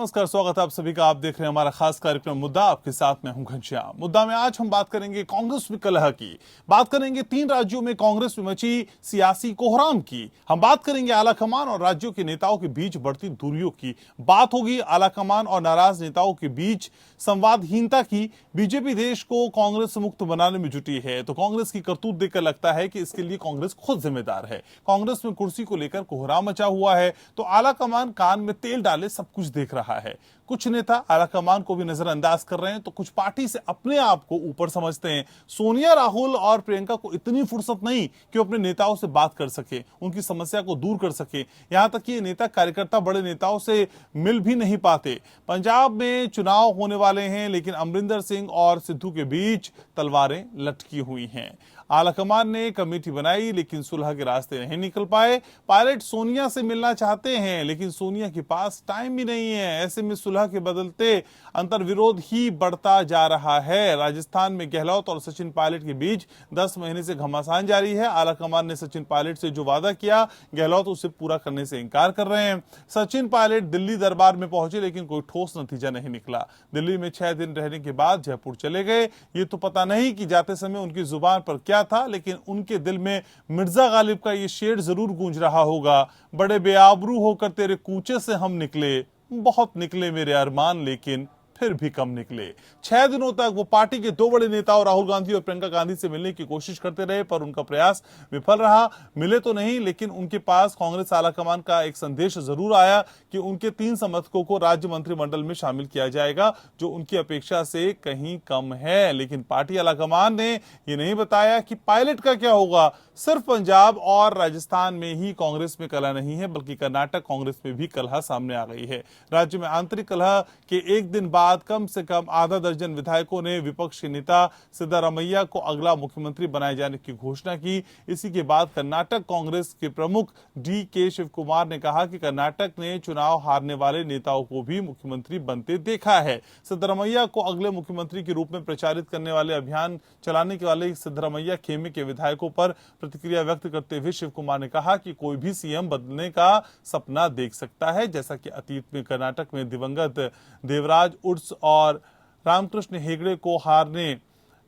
नमस्कार, स्वागत है आप सभी का। आप देख रहे हैं हमारा खास कार्यक्रम मुद्दा। आपके साथ मैं हूं घनश्याम। मुद्दा में आज हम बात करेंगे कांग्रेस में कलह की, बात करेंगे 3 राज्यों में कांग्रेस में मची सियासी कोहराम की, हम बात करेंगे आलाकमान और राज्यों के नेताओं के बीच बढ़ती दूरियों की, बात होगी आलाकमान और नाराज नेताओं के बीच संवादहीनता की। बीजेपी देश को कांग्रेस मुक्त बनाने में जुटी है तो कांग्रेस की करतूत देखकर लगता है कि इसके लिए कांग्रेस खुद जिम्मेदार है। कांग्रेस में कुर्सी को लेकर कोहराम मचा हुआ है तो आलाकमान कान में तेल डाले सब कुछ देख रहा है। कुछ नेता आलाकमान को भी नजरअंदाज कर रहे हैं तो कुछ पार्टी से अपने आप को ऊपर समझते हैं। सोनिया, राहुल और प्रियंका को इतनी फुर्सत नहीं कि वो अपने नेताओं से बात कर सके, उनकी समस्या को दूर कर सके। यहां तक कि ये नेता कार्यकर्ता बड़े नेताओं से मिल भी नहीं पाते। पंजाब में चुनाव होने वाले हैं लेकिन अमरिंदर सिंह और सिद्धू के बीच तलवारें लटकी हुई हैं। आलाकमान ने कमेटी बनाई लेकिन सुलह के रास्ते नहीं निकल पाए। पायलट सोनिया से मिलना चाहते हैं लेकिन सोनिया के पास टाइम भी नहीं है। ऐसे में सुलह के बदलते अंतर्विरोध ही बढ़ता जा रहा है। राजस्थान में गहलोत और सचिन पायलट के बीच 10 महीने से घमासान जारी है। आलाकमान ने सचिन पायलट से जो वादा किया, गहलोत उसे पूरा करने से इनकार कर रहे हैं। सचिन पायलट दिल्ली दरबार में पहुंचे लेकिन कोई ठोस नतीजा नहीं निकला। दिल्ली में 6 दिन रहने के बाद जयपुर चले गए। ये तो पता नहीं कि जाते समय उनकी जुबान पर क्या था, लेकिन उनके दिल में मिर्जा गालिब का ये शेर जरूर गूंज रहा होगा, बड़े बेआबरू होकर तेरे कूचे से हम निकले, बहुत निकले मेरे अरमान लेकिन फिर भी कम निकले। 6 दिनों तक वो पार्टी के 2 बड़े नेताओं राहुल गांधी और प्रियंका गांधी से मिलने की कोशिश करते रहे पर उनका प्रयास विफल रहा। मिले तो नहीं लेकिन उनके पास कांग्रेस आलाकमान का एक संदेश जरूर आया कि उनके 3 समर्थकों को राज्य मंत्रिमंडल में शामिल किया जाएगा, जो उनकी अपेक्षा से कहीं कम है। लेकिन पार्टी आलाकमान ने यह नहीं बताया कि पायलट का क्या होगा। सिर्फ पंजाब और राजस्थान में ही कांग्रेस में कलह नहीं है बल्कि कर्नाटक कांग्रेस में भी कलह सामने आ गई है। राज्य में आंतरिक कलह के एक दिन बाद कम से कम आधा दर्जन विधायकों ने विपक्ष के नेता सिद्धरामैया को अगला मुख्यमंत्री बनाए जाने की घोषणा की। इसी के बाद कर्नाटक कांग्रेस के प्रमुख डी.के. शिव कुमार ने कहा कि कर्नाटक ने चुनाव हारने वाले नेताओं को भी मुख्यमंत्री बनते देखा है। सिद्धरामैया को अगले मुख्यमंत्री के रूप में प्रचारित करने वाले अभियान चलाने के वाले सिद्धरामैया खेमे के विधायकों पर प्रतिक्रिया व्यक्त करते हुए शिव कुमार ने कहा कि कोई भी सीएम बनने का सपना देख सकता है, जैसा कि अतीत में कर्नाटक में दिवंगत देवराज उर्स और रामकृष्ण हेगड़े को हारने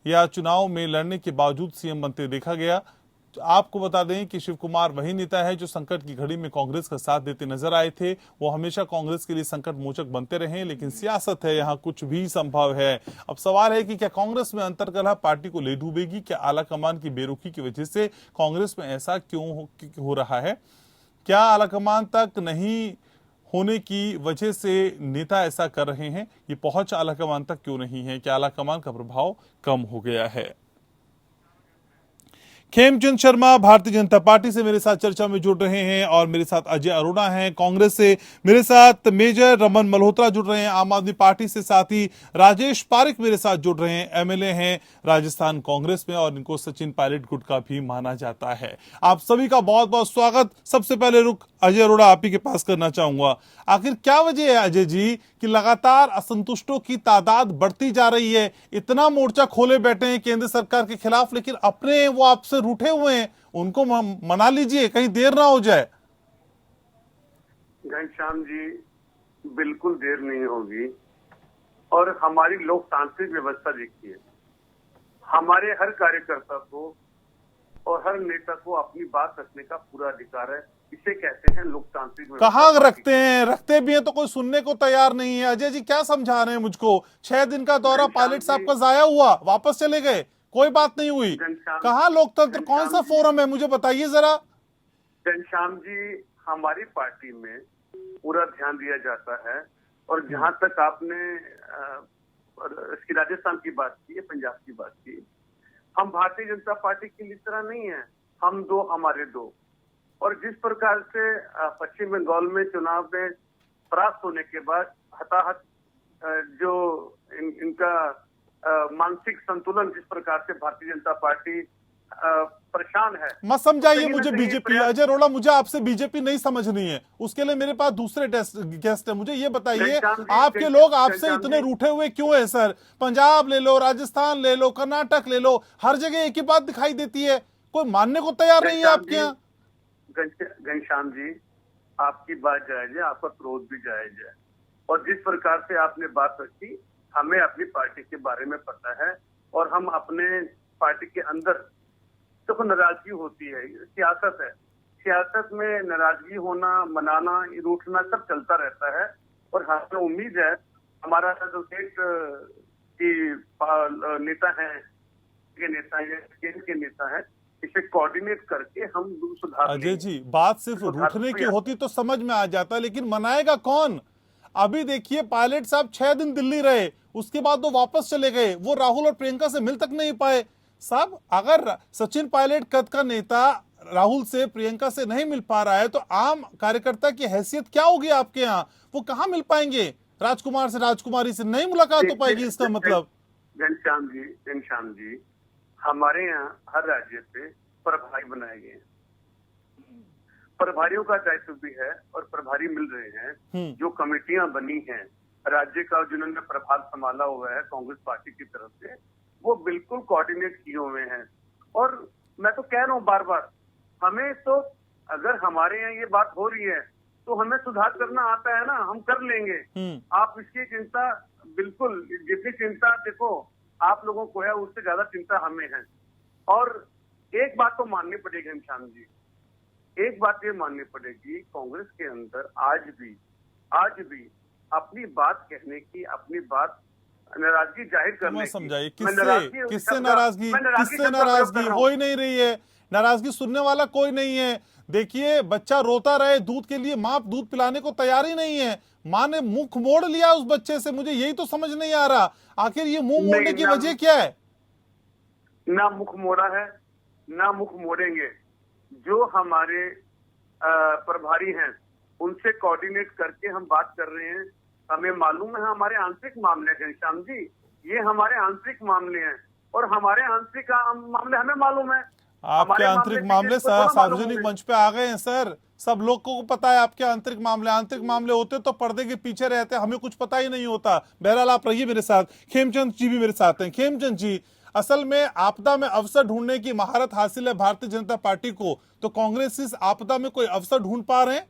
या चुनाव में लड़ने के बावजूद सीएम बनते देखा गया। आपको बता दें कि शिव कुमार वही नेता है जो संकट की घड़ी में कांग्रेस का साथ देते नजर आए थे। वो हमेशा कांग्रेस के लिए संकट मोचक बनते रहे, लेकिन सियासत है, यहाँ कुछ भी संभव है। अब सवाल है कि क्या कांग्रेस में अंतर्कलह पार्टी को ले डूबेगी? क्या आलाकमान की बेरुखी की वजह से कांग्रेस में ऐसा क्यों हो रहा है? क्या आलाकमान तक नहीं होने की वजह से नेता ऐसा कर रहे हैं? ये पहुंच आलाकमान तक क्यों नहीं है? क्या आलाकमान का प्रभाव कम हो गया है? खेमचंद शर्मा भारतीय जनता पार्टी से मेरे साथ चर्चा में जुड़ रहे हैं और मेरे साथ अजय अरोड़ा हैं कांग्रेस से, मेरे साथ मेजर रमन मल्होत्रा जुड़ रहे हैं आम आदमी पार्टी से, साथ ही राजेश पारिक मेरे साथ जुड़ रहे हैं, एमएलए हैं राजस्थान कांग्रेस में और इनको सचिन पायलट गुट का भी माना जाता है। आप सभी का बहुत बहुत स्वागत। सबसे पहले रुख अजय अरोड़ा आप ही के पास करना चाहूंगा। आखिर क्या वजह है अजय जी कि लगातार असंतुष्टों की तादाद बढ़ती जा रही है? इतना मोर्चा खोले बैठे हैं केंद्र सरकार के खिलाफ, लेकिन अपने वो आपसे रूठे हुए हैं, उनको मना लीजिए, कहीं देर ना हो जाए। घनश्याम जी, बिल्कुल देर नहीं होगी। और हमारी लोकतांत्रिक व्यवस्था देखिए, हमारे हर कार्यकर्ता को और हर नेता को अपनी बात रखने का पूरा अधिकार है। इसे कहते हैं लोकतांत्रिक व्यवस्था। कहाँ रखते हैं? रखते भी हैं तो कोई सुनने को तैयार नहीं है। अजय जी क्या समझा रहे हैं मुझको? 6 दिन का दौरा पायलट साहब का जाया हुआ, वापस चले गए, कोई बात नहीं हुई। कहाँ लोकतंत्र? कौन सा फोरम है, मुझे बताइए जरा। घनश्याम जी, हमारी पार्टी में पूरा ध्यान दिया जाता है। और जहां तक आपने इसकी राजस्थान की बात की, पंजाब की बात की, हम भारतीय जनता पार्टी की इस तरह नहीं है, हम दो हमारे दो। और जिस प्रकार से पश्चिम बंगाल में चुनाव में परास्त होने के बाद हताहत जो इनका मानसिक संतुलन, जिस प्रकार से भारतीय जनता पार्टी परेशान है, मत समझाइए मुझे बीजेपी। अजय अरोड़ा, मुझे आपसे बीजेपी नहीं समझनी है, उसके लिए मेरे पास दूसरे गेस्ट है। मुझे ये बताइए आपके लोग आपसे इतने रूठे हुए क्यों है सर? पंजाब ले लो, राजस्थान ले लो, कर्नाटक ले लो, हर जगह एक ही बात दिखाई देती है, कोई मानने को तैयार नहीं है आपके यहाँ। घनश्याम जी, आपकी बात जायज है, आपका क्रोध भी जायज है, और जिस प्रकार से आपने बात रखी, हमें अपनी पार्टी के बारे में पता है और हम अपने पार्टी के अंदर तो नाराजगी होती है, सियासत है, सियासत में नाराजगी होना, मनाना, रूठना सब चलता रहता है। और हमें उम्मीद है हमारा जो स्टेट की नेता है, के नेता है, केंद्र के नेता है, इसे कोऑर्डिनेट करके हम सुधार अजय लेंगे। जी, बात सिर्फ सुधार रूठने की प्रयास। होती तो समझ में आ जाता, लेकिन मनाएगा कौन? अभी देखिए, पायलट साहब 6 दिन दिल्ली रहे, उसके बाद वो वापस चले गए, वो राहुल और प्रियंका से मिल तक नहीं पाए। साहब, अगर सचिन पायलट कद का नेता राहुल से, प्रियंका से नहीं मिल पा रहा है, तो आम कार्यकर्ता की हैसियत क्या होगी आपके यहाँ? वो कहाँ मिल पाएंगे? राजकुमार से, राजकुमारी से नहीं मुलाकात हो पाएगी, इसका मतलब। घनश्याम जी, हमारे यहाँ हर राज्य से प्रभारी बनाए गए हैं, प्रभारियों का दायित्व भी है और प्रभारी मिल रहे हैं। जो कमेटियां बनी हैं राज्य का, जिन्होंने प्रभार संभाला हुआ है कांग्रेस पार्टी की तरफ से, वो बिल्कुल कोऑर्डिनेट किए हुए हैं। और मैं तो कह रहा हूँ बार बार, हमें तो अगर हमारे यहाँ ये बात हो रही है तो हमें सुधार करना आता है ना, हम कर लेंगे। आप इसकी चिंता बिल्कुल, जितनी चिंता देखो आप लोगों को है, उससे ज्यादा चिंता हमें है। और एक बात तो माननी पड़ेगी घनश्याम जी, एक बात ये माननी पड़ेगी, कांग्रेस के अंदर आज भी अपनी बात कहने की, अपनी बात नाराजगी जाहिर करने की, समझाइए, किससे किससे नाराजगी हो ही नहीं रही है? नाराजगी सुनने वाला कोई नहीं है। देखिए, बच्चा रोता रहे दूध के लिए, माँ दूध पिलाने को तैयार ही नहीं है। माँ ने मुख मोड़ लिया उस बच्चे से, मुझे यही तो समझ नहीं आ रहा, आखिर ये मुंह मोड़ने की वजह क्या है? ना मुख मोड़ा है, ना मुख मोड़ेंगे। जो हमारे प्रभारी हैं उनसे कोऑर्डिनेट करके हम बात कर रहे हैं। हमें मालूम है हमारे आंतरिक मामले हैं घनश्याम जी, ये हमारे आंतरिक मामले हैं और हमारे आंतरिक मामले हमें मालूम है। आपके आंतरिक मामले सार्वजनिक मंच पे आ गए हैं सर, सब लोग को पता है आपके आंतरिक मामले होते तो पर्दे के पीछे रहते, हमें कुछ पता ही नहीं होता। बहरहाल आप रहिए मेरे साथ, खेमचंद जी भी मेरे साथ हैं। खेमचंद जी, असल में आपदा में अवसर ढूंढने की महारत हासिल है भारतीय जनता पार्टी को, तो कांग्रेस इस आपदा में कोई अवसर ढूंढ पा रहे हैं?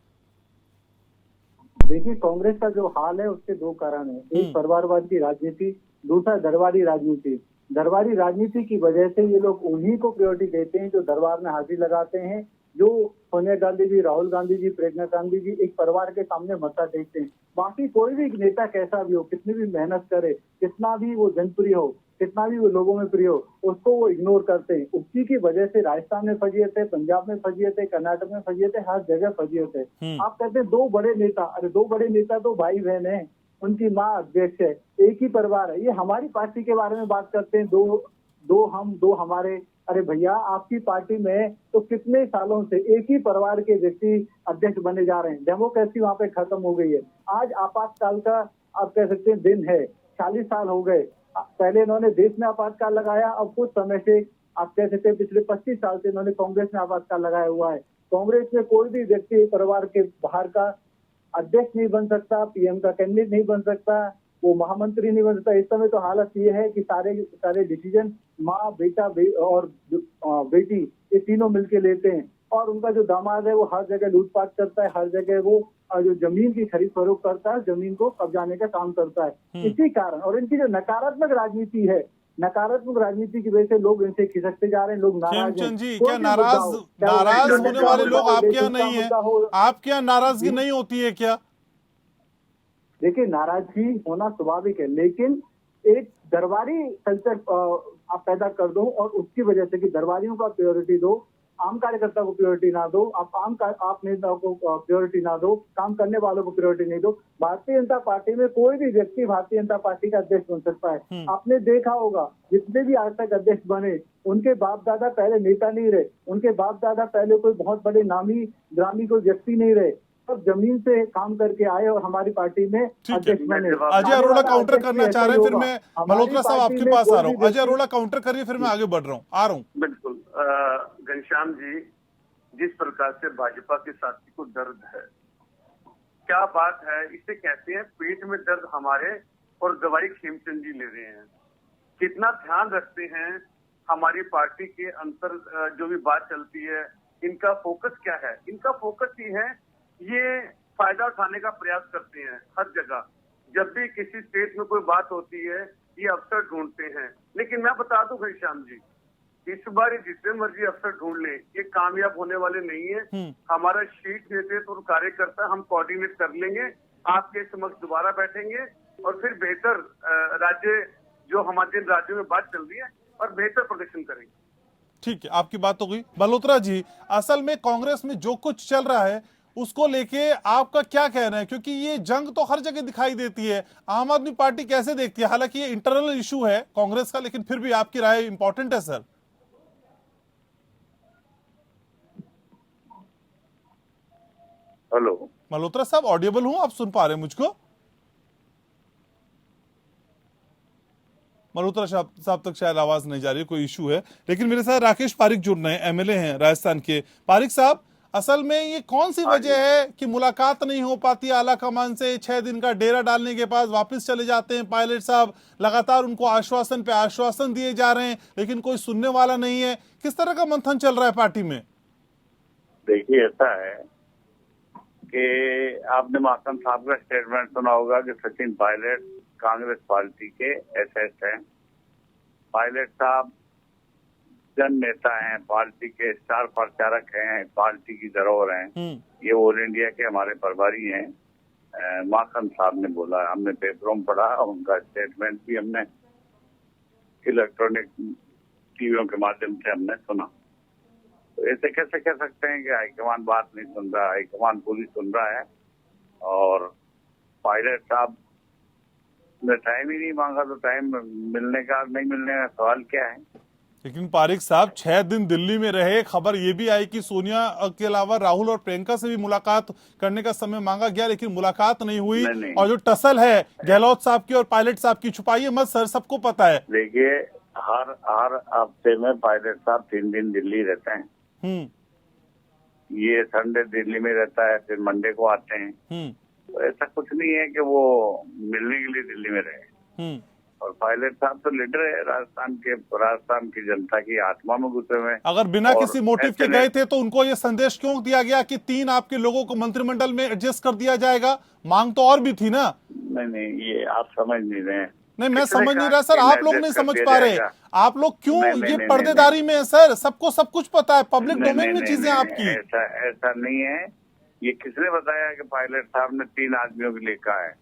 देखिए, कांग्रेस का जो हाल है उसके दो कारण है, एक परिवारवाद की राजनीति, दूसरा दरबारी राजनीति। दरबारी राजनीति की वजह से ये लोग उन्हीं को प्रायोरिटी देते हैं जो दरबार में हाजिरी लगाते हैं, जो सोनिया गांधी जी, राहुल गांधी जी, प्रियंका गांधी जी एक परिवार के सामने मत्था टेकते हैं। बाकी कोई भी नेता कैसा भी हो, कितनी भी मेहनत करे, कितना भी वो जनप्रिय हो, कितना भी वो लोगों में प्रिय हो, उसको वो इग्नोर करते हैं। उसी की वजह से राजस्थान में फजीयत है, पंजाब में फजीयत है, कर्नाटक में फजीयत है, हर जगह फजीयत है। आप कहते हैं दो बड़े नेता, अरे दो बड़े नेता तो भाई बहन है, उनकी माँ अध्यक्ष है, एक ही परिवार है। ये हमारी पार्टी के बारे में बात करते हैं, दो हम दो हमारे। अरे भैया, आपकी पार्टी में तो कितने सालों से एक ही परिवार के व्यक्ति अध्यक्ष बने जा रहे हैं। डेमोक्रेसी वहां पे खत्म हो गई है। आज आपातकाल का आप कह सकते हैं दिन है, 40 साल हो गए। पहले इन्होंने देश में आपातकाल लगाया, अब कुछ समय से आप कह सकते हैं पिछले 25 साल से इन्होंने कांग्रेस में आपातकाल लगाया हुआ है। कांग्रेस में कोई भी व्यक्ति परिवार के बाहर का अध्यक्ष नहीं बन सकता, पीएम का कैंडिडेट नहीं बन सकता, वो महामंत्री नहीं बन सकता। इस समय तो हालत ये है कि सारे डिसीजन माँ, बेटा और बेटी ये तीनों मिलके लेते हैं। और उनका जो दामाद है वो हर जगह लूटपाट करता है, हर जगह वो जो जमीन की खरीद फरोख्त करता है, जमीन को कब्जाने का काम करता है। इसी कारण और इनकी जो नकारात्मक राजनीति है, नकारात्मक राजनीति की वजह से लोग इनसे खिसकते जा रहे हैं। लोग नाराज हैं। जी, क्या नाराज होने वाले लोग आपके यहाँ नहीं है? आपके यहाँ नाराजगी नहीं होती है क्या? देखिए, नाराजगी होना स्वाभाविक है, लेकिन एक दरबारी कल्चर आप पैदा कर दो और उसकी वजह से कि दरबारियों का प्रायोरिटी दो, आम कार्यकर्ता को प्रायोरिटी ना दो, आप नेताओं को प्रायोरिटी ना दो, काम करने वालों को प्रायोरिटी नहीं दो। भारतीय जनता पार्टी में कोई भी व्यक्ति भारतीय जनता पार्टी का अध्यक्ष बन सकता है। आपने देखा होगा जितने भी आज तक अध्यक्ष बने, उनके बाप दादा पहले नेता नहीं रहे, उनके बाप दादा पहले कोई बहुत बड़े नामी ग्रामी कोई व्यक्ति नहीं रहे, सब जमीन से काम करके आए और हमारी पार्टी में अध्यक्ष बने। अजय अरोड़ा काउंटर करना चाह रहे हैं, फिर मैं मल्होत्रा साहब आपके पास आ रहा हूँ। अजय अरोड़ा काउंटर करिए, फिर मैं आगे बढ़ रहा हूँ, आ रहा हूँ। बिल्कुल घनश्याम जी, जिस प्रकार से भाजपा के साथी को दर्द है, क्या बात है, इसे कहते हैं पेट में दर्द हमारे, और दवाई खेमचंद जी ले रहे हैं। कितना ध्यान रखते हैं हमारी पार्टी के अंतर जो भी बात चलती है, इनका फोकस क्या है? इनका फोकस ही है, ये फायदा उठाने का प्रयास करते हैं हर जगह। जब भी किसी स्टेट में कोई बात होती है ये अफसर ढूंढते हैं। लेकिन मैं बता दूं घनश्याम जी, इस बार ये जितने मर्जी अफसर ढूंढ लें, ये कामयाब होने वाले नहीं है। हमारा शीर्ष नेतृत्व और कार्यकर्ता हम कोऑर्डिनेट कर लेंगे, आपके समक्ष दोबारा बैठेंगे और फिर बेहतर राज्य जो हमारे राज्यों में बात चल रही है और बेहतर प्रदर्शन करेंगे। ठीक है, आपकी बात हो गई। मल्होत्रा जी, असल में कांग्रेस में जो कुछ चल रहा है उसको लेके आपका क्या कहना है, क्योंकि ये जंग तो हर जगह दिखाई देती है। आम आदमी पार्टी कैसे देखती है? हालांकि ये इंटरनल इशू है कांग्रेस का, लेकिन फिर भी आपकी राय इंपॉर्टेंट है सर। हेलो मल्होत्रा साहब, ऑडियबल हूं? आप सुन पा रहे हैं मुझको? मल्होत्रा साहब तक शायद आवाज नहीं जा रही, कोई इशू है। लेकिन मेरे साथ राकेश पारिक जुड़ रहे हैं, एमएलए हैं राजस्थान के। पारिक साहब, असल में ये कौन सी वजह है कि मुलाकात नहीं हो पाती आला कमान से? 6 दिन का डेरा डालने के बाद वापस चले जाते हैं पायलट साहब, लगातार उनको आश्वासन पे आश्वासन दिए जा रहे हैं, लेकिन कोई सुनने वाला नहीं है। किस तरह का मंथन चल रहा है पार्टी में? देखिए, ऐसा है कि आपने माकन साहब का स्टेटमेंट सुना होगा कि सचिन पायलट कांग्रेस पार्टी के एसएस हैं। पायलट साहब जन नेता हैं, पार्टी के स्टार प्रचारक हैं, पार्टी की धरोहर हैं। ये ऑल इंडिया के हमारे प्रभारी हैं। माकन साहब ने बोला, हमने पेपरों में पढ़ा, उनका स्टेटमेंट भी हमने इलेक्ट्रॉनिक टीवियों के माध्यम से हमने सुना। तो ऐसे कैसे कह सकते हैं कि हाईकमान बात नहीं सुन रहा? हाईकमान पूरी सुन रहा है। और पायलट साहब ने टाइम ही नहीं मांगा, तो टाइम मिलने का नहीं मिलने का सवाल क्या है? लेकिन पारिक साहब 6 दिन दिल्ली में रहे, खबर ये भी आई कि सोनिया के अलावा राहुल और प्रियंका से भी मुलाकात करने का समय मांगा गया, लेकिन मुलाकात नहीं हुई। नहीं। और जो टसल है गहलोत साहब की और पायलट साहब की, छुपाइए मत सर, सबको पता है। देखिए, हर हफ्ते में पायलट साहब 3 दिन दिल्ली रहते हैं। ये संडे दिल्ली में रहता है, फिर मंडे को आते हैं। तो ऐसा कुछ नहीं है कि वो मिलने के लिए दिल्ली में रहे। और पायलट साहब तो लीडर है राजस्थान की जनता की आत्मा में घुसे हुए। अगर बिना किसी मोटिव के गए थे तो उनको ये संदेश क्यों दिया गया कि 3 आपके लोगों को मंत्रिमंडल में एडजस्ट कर दिया जाएगा? मांग तो और भी थी ना। नहीं, ये आप समझ नहीं रहे हैं। नहीं, मैं समझ नहीं रहा सर, आप लोग नहीं समझ पा रहे। आप लोग क्यों ये पर्देदारी में है सर? सबको सब कुछ पता है, पब्लिक डोमेन में चीजें आपकी। ऐसा नहीं है। ये किसने बताया कि पायलट साहब ने 3 आदमियों के लिए कहा है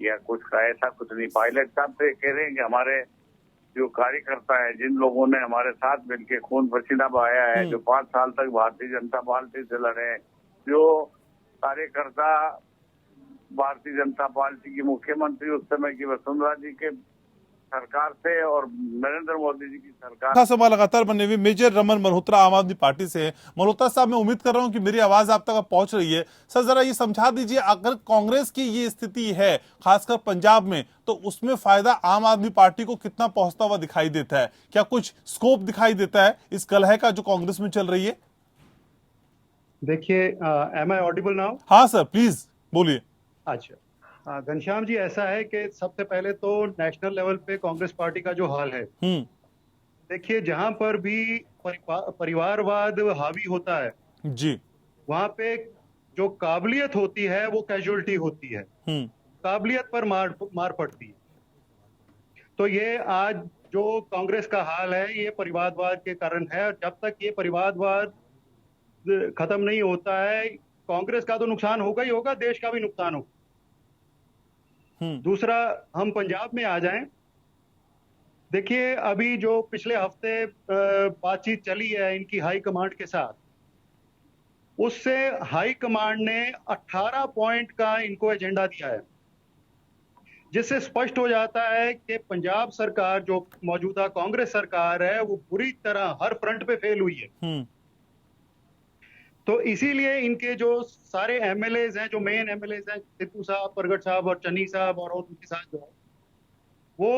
या कुछ कहा? ऐसा कुछ नहीं। पायलट साहब से कह रहे हैं कि हमारे जो कार्यकर्ता है, जिन लोगों ने हमारे साथ मिलकर खून पसीना बहाया है, जो 5 साल तक भारतीय जनता पार्टी से लड़े, जो कार्यकर्ता भारतीय जनता पार्टी की मुख्यमंत्री उस समय की वसुंधरा जी के सरकार से और नरेंद्र मोदी जी की सरकार सभा लगातार बने हुए मेजर रमन मल्होत्रा आम आदमी पार्टी से। मल्होत्रा साहब, मैं उम्मीद कर रहा हूं कि मेरी आवाज आप तक पहुंच रही है। सर, जरा ये समझा दीजिए, अगर कांग्रेस की ये स्थिति है खासकर पंजाब में, तो उसमें फायदा आम आदमी पार्टी को कितना पहुंचता हुआ दिखाई देता है? क्या कुछ स्कोप दिखाई देता है इस कलह का जो कांग्रेस में चल रही है? देखिए, एम आई ऑडिबल नाउ? हाँ सर, प्लीज बोलिए। अच्छा, घनश्याम जी, ऐसा है कि सबसे पहले तो नेशनल लेवल पे कांग्रेस पार्टी का जो हाल है, देखिए, जहां पर भी परिवारवाद हावी होता है जी, वहां पे जो काबिलियत होती है वो कैजुअलिटी होती है। काबिलियत पर मार पड़ती है। तो ये आज जो कांग्रेस का हाल है, ये परिवारवाद के कारण है। और जब तक ये परिवारवाद खत्म नहीं होता है, कांग्रेस का तो नुकसान होगा ही होगा, देश का भी नुकसान होगा। दूसरा, हम पंजाब में आ जाएं। देखिए, अभी जो पिछले हफ्ते बातचीत चली है इनकी हाई कमांड के साथ, उससे हाई कमांड ने 18 पॉइंट का इनको एजेंडा दिया है, जिससे स्पष्ट हो जाता है कि पंजाब सरकार, जो मौजूदा कांग्रेस सरकार है, वो बुरी तरह हर फ्रंट पे फेल हुई है। तो इसीलिए इनके जो सारे एमएलएज हैं, जो मेन एमएलएज हैं, सिद्धू साहब, परगट साहब और चन्नी साहब और उनके साथ जो है, वो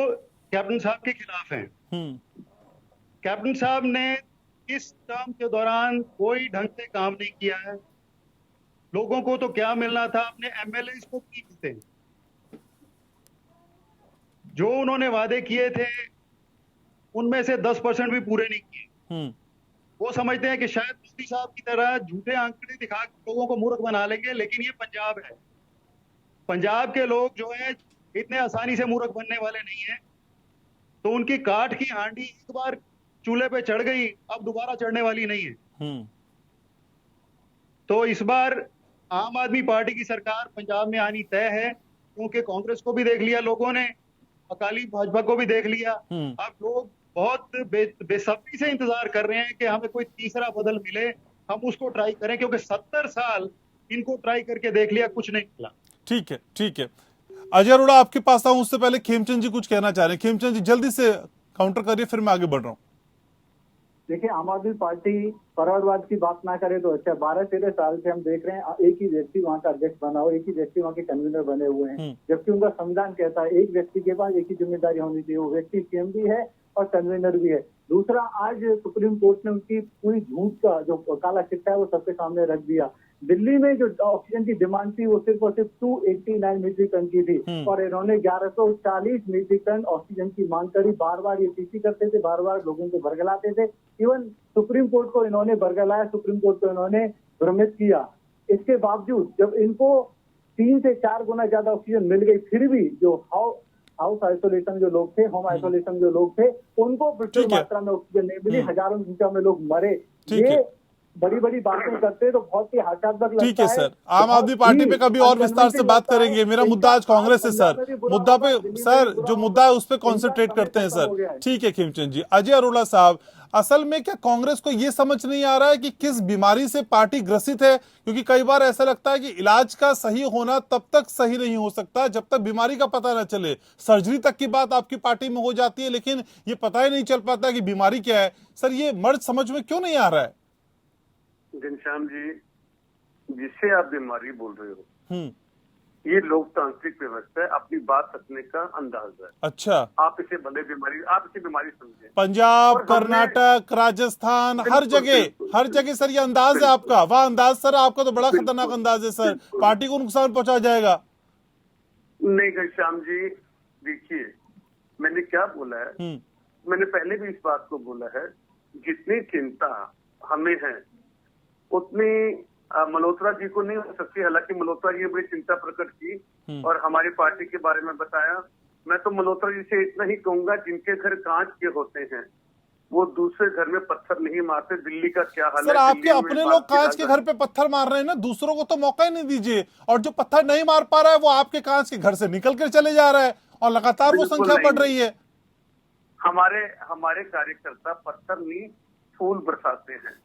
कैप्टन साहब के खिलाफ हैं। कैप्टन साहब ने इस टर्म के दौरान कोई ढंग से काम नहीं किया है। लोगों को तो क्या मिलना था, अपने एमएलएज को नहीं मिलते। जो उन्होंने वादे किए थे उनमें से 10% भी पूरे नहीं किए। वो समझते हैं कि शायद मोदी साहब की तरह झूठे आंकड़े दिखा लोगों को मूर्ख बना लेंगे, लेकिन ये पंजाब है। पंजाब के लोग जो है इतने आसानी से मूर्ख बनने वाले नहीं हैं। तो उनकी काठ की हांडी एक बार चूल्हे पे चढ़ गई, अब दोबारा चढ़ने वाली नहीं है। तो इस बार आम आदमी पार्टी की सरकार पंजाब में आनी तय है, क्योंकि कांग्रेस को भी देख लिया लोगों ने, अकाली भाजपा को भी देख लिया। अब लोग बहुत बेसब्री से इंतजार कर रहे हैं कि हमें कोई तीसरा बदल मिले, हम उसको ट्राई करें, क्योंकि 70 साल इनको ट्राई करके देख लिया, कुछ नहीं मिला। ठीक है, ठीक है। अजय अरोड़ा आपके पास आऊं उससे पहले खेमचंद जी कुछ कहना चाह रहे हैं। खेमचंद जी जल्दी से काउंटर करिए, फिर मैं आगे बढ़ रहा हूं। देखिए, आम आदमी पार्टी परिवारवाद की बात ना करे तो अच्छा। 12-13 साल से हम देख रहे हैं एक ही व्यक्ति वहाँ का अध्यक्ष बना हो, एक ही व्यक्ति वहाँ के कन्वीनर बने हुए हैं, जबकि उनका संविधान कहता है एक व्यक्ति के पास एक ही जिम्मेदारी होनी चाहिए, वो व्यक्ति सीएम भी है और कन्वीनर भी है। दूसरा, आज सुप्रीम कोर्ट ने उनकी पूरी झूठ का जो काला चिट्ठा है वो सबके सामने रख दिया। दिल्ली में जो ऑक्सीजन की डिमांड थी वो सिर्फ और सिर्फ 289 मीट्रिक टन की थी और इन्होंने 1140 मीट्रिक टन ऑक्सीजन की मांग करी। बार बार ये पीसी करते थे, बार बार लोगों को बरगलाते थे। इवन सुप्रीम कोर्ट को इन्होंने बरगलाया, सुप्रीम कोर्ट को इन्होंने भ्रमित किया। इसके बावजूद जब इनको 3 से 4 गुना ज्यादा ऑक्सीजन मिल गई, फिर भी जो हाउस आइसोलेशन जो लोग थे, होम आइसोलेशन जो लोग थे, उनको प्रचुर मात्रा में ऑक्सीजन नहीं मिली, हजारों की संख्या में लोग मरे। ये बड़ी बड़ी बातें करते तो बहुत ही हास्यास्पद लगता है। ठीक है सर, आम आदमी पार्टी पे कभी और विस्तार से बात करेंगे। मेरा मुद्दा आज कांग्रेस है सर, मुद्दा पे सर जो मुद्दा है उस पे कॉन्सेंट्रेट करते हैं सर। ठीक है खेमचंद जी। अजय अरोड़ा साहब, असल में क्या कांग्रेस को ये समझ नहीं आ रहा है कि किस बीमारी से पार्टी ग्रसित है? क्योंकि कई बार ऐसा लगता है कि इलाज का सही होना तब तक सही नहीं हो सकता जब तक बीमारी का पता न चले। सर्जरी तक की बात आपकी पार्टी में हो जाती है, लेकिन ये पता ही नहीं चल पाता कि बीमारी क्या है। सर ये मर्ज समझ में क्यों नहीं आ रहा है? घनश्याम जी, जिससे आप बीमारी बोल रहे हो, ये लोकतांत्रिक व्यवस्था है, अपनी बात रखने का अंदाज है। अच्छा, आप इसे भले बीमारी, आप इसे बीमारी समझे। पंजाब, कर्नाटक, राजस्थान, हर जगह सर ये अंदाज है आपका। वाह अंदाज सर, आपका तो बड़ा खतरनाक अंदाज है सर, पार्टी को नुकसान पहुंचा जाएगा। नहीं घनश्याम जी, देखिए मैंने क्या बोला है, मैंने पहले भी इस बात को बोला है, जितनी चिंता हमें है उतनी मल्होत्रा जी को नहीं हो सकती। हालांकि मल्होत्रा जी ने बड़ी चिंता प्रकट की और हमारी पार्टी के बारे में बताया। मैं तो मल्होत्रा जी से इतना ही कहूंगा, जिनके घर कांच के होते हैं वो दूसरे घर में पत्थर नहीं मारते। दिल्ली का क्या हाल है सर? आपके अपने लोग कांच के घर पे पत्थर मार रहे हैं ना, दूसरों को तो मौका ही नहीं दीजिए। और जो पत्थर नहीं मार पा रहा है वो आपके कांच के घर से निकल कर चले जा रहा है और लगातार वो संख्या बढ़ रही है। हमारे कार्यकर्ता पत्थर नहीं फूल बरसाते हैं।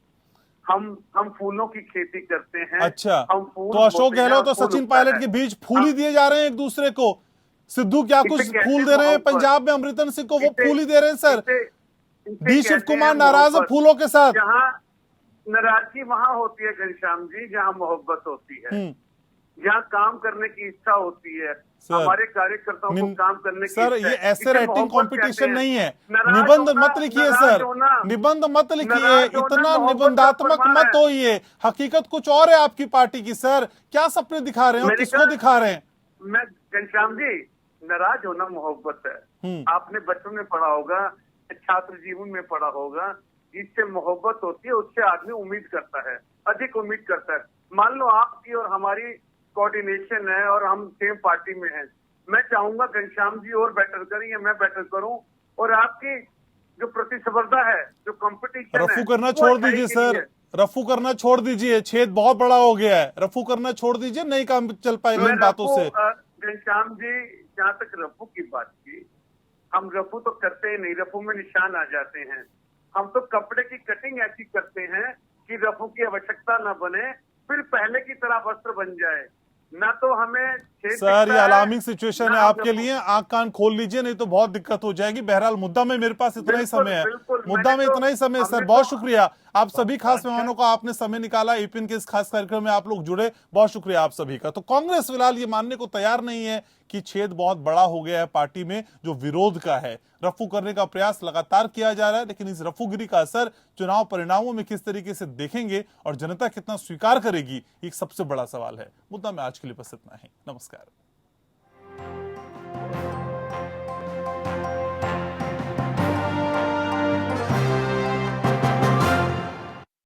हम फूलों की खेती करते हैं। अच्छा, हम फूल तो अशोक गहलोत तो सचिन पायलट के बीच फूल ही दिए जा रहे हैं एक दूसरे को। सिद्धू क्या कुछ फूल दे रहे हैं पंजाब में, अमृतन सिंह को वो फूल ही दे रहे हैं सर। डी शिव कुमार नाराज है फूलों के साथ। जहाँ नाराजगी वहाँ होती है घनश्याम जी, जहाँ मोहब्बत होती है, जहाँ काम करने की इच्छा होती है। हमारे कार्यकर्ताओं को काम करने की सर, ये ऐसे राइटिंग कंपटीशन नहीं है। निबंध मत लिखिए सर, निबंध मत लिखिए, इतना निबंधात्मक मत होइए। हकीकत कुछ और है आपकी पार्टी की सर। क्या सपने दिखा रहे हैं, किसको दिखा रहे हैं? मैं घनश्याम जी, नाराज होना मोहब्बत है। आपने बचपन में पढ़ा होगा, छात्र जीवन में पढ़ा होगा, जिससे मोहब्बत होती है उससे आदमी उम्मीद करता है, अधिक उम्मीद करता है। मान लो आपकी और हमारी कोऑर्डिनेशन है और हम सेम पार्टी में हैं। मैं चाहूंगा घनश्याम जी और बेटर करें या मैं बेटर करूं, और आपकी जो प्रतिस्पर्धा है, जो कंपटीशन है, रफू करना छोड़ दीजिए सर, रफू करना छोड़ दीजिए। छेद बहुत बड़ा हो गया है, रफू करना छोड़ दीजिए, नहीं काम चल पाएगा इन बातों से। घनश्याम जी, जहाँ तक रफू की बात की, हम रफू तो करते ही नहीं, रफू में निशान आ जाते हैं। हम तो कपड़े की कटिंग ऐसी करते हैं कि रफू की आवश्यकता न बने, फिर पहले की तरह वस्त्र बन जाए। ना तो हमें सर, ये अलार्मिंग सिचुएशन है आपके लिए, आंख कान खोल लीजिए, नहीं तो बहुत दिक्कत हो जाएगी। बहरहाल मुद्दा में मेरे पास इतना ही समय है, मुद्दा में इतना ही समय है सर। बहुत शुक्रिया आप सभी खास मेहमानों का, आपने समय निकाला एपीएन के इस खास कार्यक्रम में आप लोग जुड़े, बहुत शुक्रिया आप सभी का। तो कांग्रेस फिलहाल ये मानने को तैयार नहीं है कि छेद बहुत बड़ा हो गया है पार्टी में, जो विरोध का है। रफू करने का प्रयास लगातार किया जा रहा है, लेकिन इस रफूगिरी का असर चुनाव परिणामों में किस तरीके से देखेंगे और जनता कितना स्वीकार करेगी, एक सबसे बड़ा सवाल है। मुद्दा में आज के लिए बस इतना ही। नमस्कार।